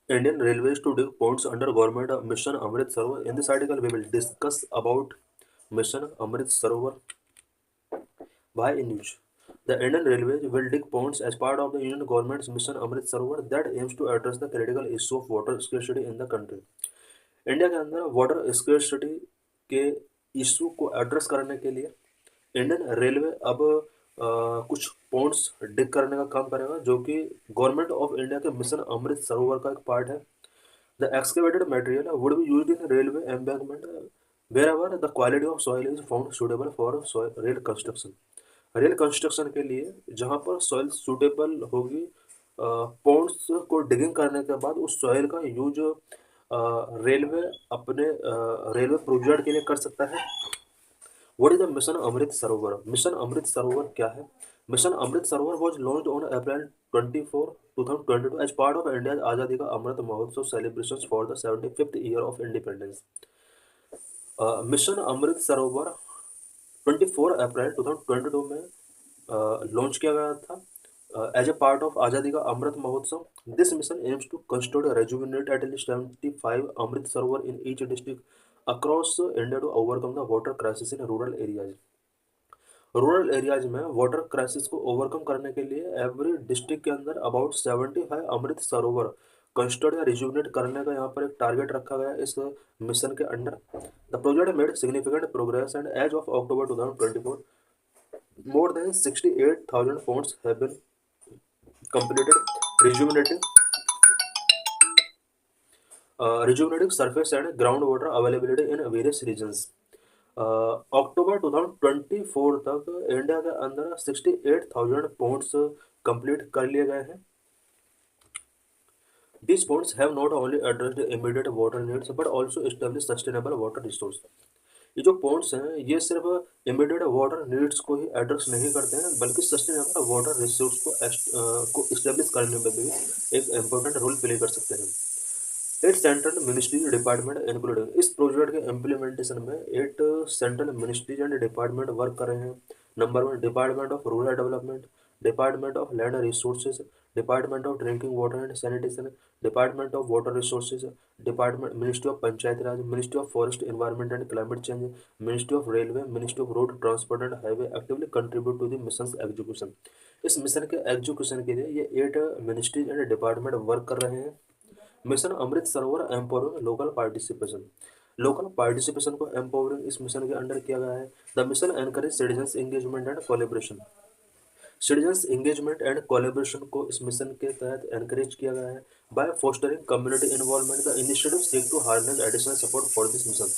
Indian Railways to dig ponds under government mission Amrit Sarovar. In this article, we will discuss about mission Amrit Sarovar by news. The Indian Railways will dig ponds as part of the Indian government's mission Amrit Sarovar that aims to address the critical issue of water scarcity in the country. India के अंदर water scarcity के issue को address करने के लिए Indian railway अब कुछ Pond's डिग करने का काम करेगा जो कि गवर्नमेंट ऑफ इंडिया के मिशन अमृत सरोवर का एक पार्ट है. The excavated material would be used in railway embankment wherever the quality of soil is found suitable for rail construction. Rail construction के लिए जहाँ पर सॉइल सूटेबल होगी, पॉन्ड्स को डिगिंग करने के बाद उस सॉइल का यूज रेलवे अपने रेलवे प्रोजेक्ट के लिए कर सकता है. What is the mission Amrit Sarovar? Mission Amrit Sarovar क्या है? Mission Amrit Sarovar was launched on April 24 2022 as part of India Azadi का Amrit Mahotsav celebration for the 75th year of independence. Mission Amrit Sarovar 24 अप्रैल 2022 में लॉन्च किया गया था एज ए पार्ट ऑफ आज़ादी का Amrit Mahotsav. This mission aims to construct rejuvenate at least 75 Amrit Sarovar in each district across India to overcome the water crisis in rural areas. Rural areas में water crisis को overcome करने के लिए एवरी डिस्ट्रिक्ट के अंदर about 75 Amrit Sarovar construct या rejuvenate करने का यहाँ पर एक टारगेट रखा गया इस मिशन के under. The project made significant progress and as of October 2024 more than 68,000 ponds have been completed rejuvenating surface and groundwater availability in various regions. अक्टूबर 2024 तक इंडिया के अंदर 68,000 पॉन्ड्स कंप्लीट कर लिए गए हैं. These ponds have not only addressed immediate water needs but also established sustainable water resource. ये जो Pond's हैं ये सिर्फ इमीडिएट वाटर नीड्स को ही एड्रेस नहीं करते हैं बल्कि सस्टेनेबल वाटर रिसोर्स को इस्टेब्लिश करने में भी एक इम्पोर्टेंट रोल प्ले कर सकते हैं. 8 सेंट्रल मिनिस्ट्रीज डिपार्टमेंट इंक्लूडिंग इस प्रोजेक्ट के इम्प्लीमेंटेशन में 8 central ministries and department work कर रहे हैं. Number 1 department of rural development, department of land resources, department of drinking water and sanitation, department of water resources, department ministry of Panchayat Raj, ministry of forest environment and climate change, ministry of railway, ministry of road transport and highway actively contribute to the mission execution. इस mission के execution के लिए ये 8 ministries and department work कर रहे हैं. Mission Amrit Sarovar empowering local participation. Local participation को empowering इस मिशन के अंडर किया गया है. The mission encourage citizens engagement and collaboration. Citizens engagement and collaboration को इस मिशन के तहत एनकरेज किया गया है. By fostering community involvement the initiative seek to harness additional support for this mission.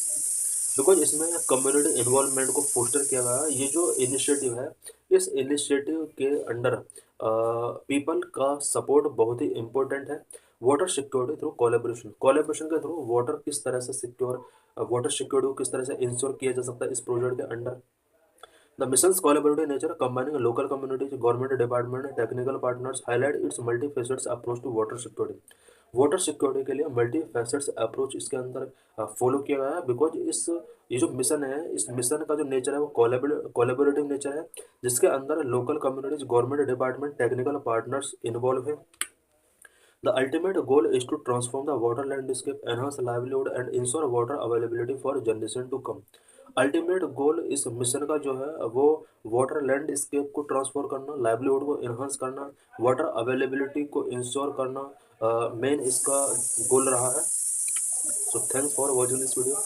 Because इसमें कम्युनिटी इन्वॉल्वमेंट को फोस्टर किया गया है. ये जो इनिशिएटिव है इस इनिशिएटिव के अंडर पीपल का सपोर्ट बहुत ही इम्पोर्टेंट है. Water security through collaboration. Collaboration के थ्रू वाटर किस तरह से सिक्योर वाटर सिक्योरिटी को किस तरह से इंश्योर किया जा सकता है इस प्रोजेक्ट के under. The mission's collaborative nature, combining local communities, government department, technical partners, highlight its multifaceted approach to water security. Water security के लिए मल्टी फैसेट्स अप्रोच इसके अंदर फॉलो किया गया है. बिकॉज ये जो मिशन है इस मिशन का जो नेचर है वो कोलेबोरेटिव नेचर है जिसके अंदर local communities, government department, technical partners involve है. The ultimate goal is to transform the water landscape, enhance livelihood and ensure water availability for generation to come. Ultimate goal इस mission का जो है वो water landscape को transfer करना, livelihood को enhance करना, वाटर अवेलेबिलिटी को इंश्योर करना मेन इसका गोल रहा है. So thanks for watching this video.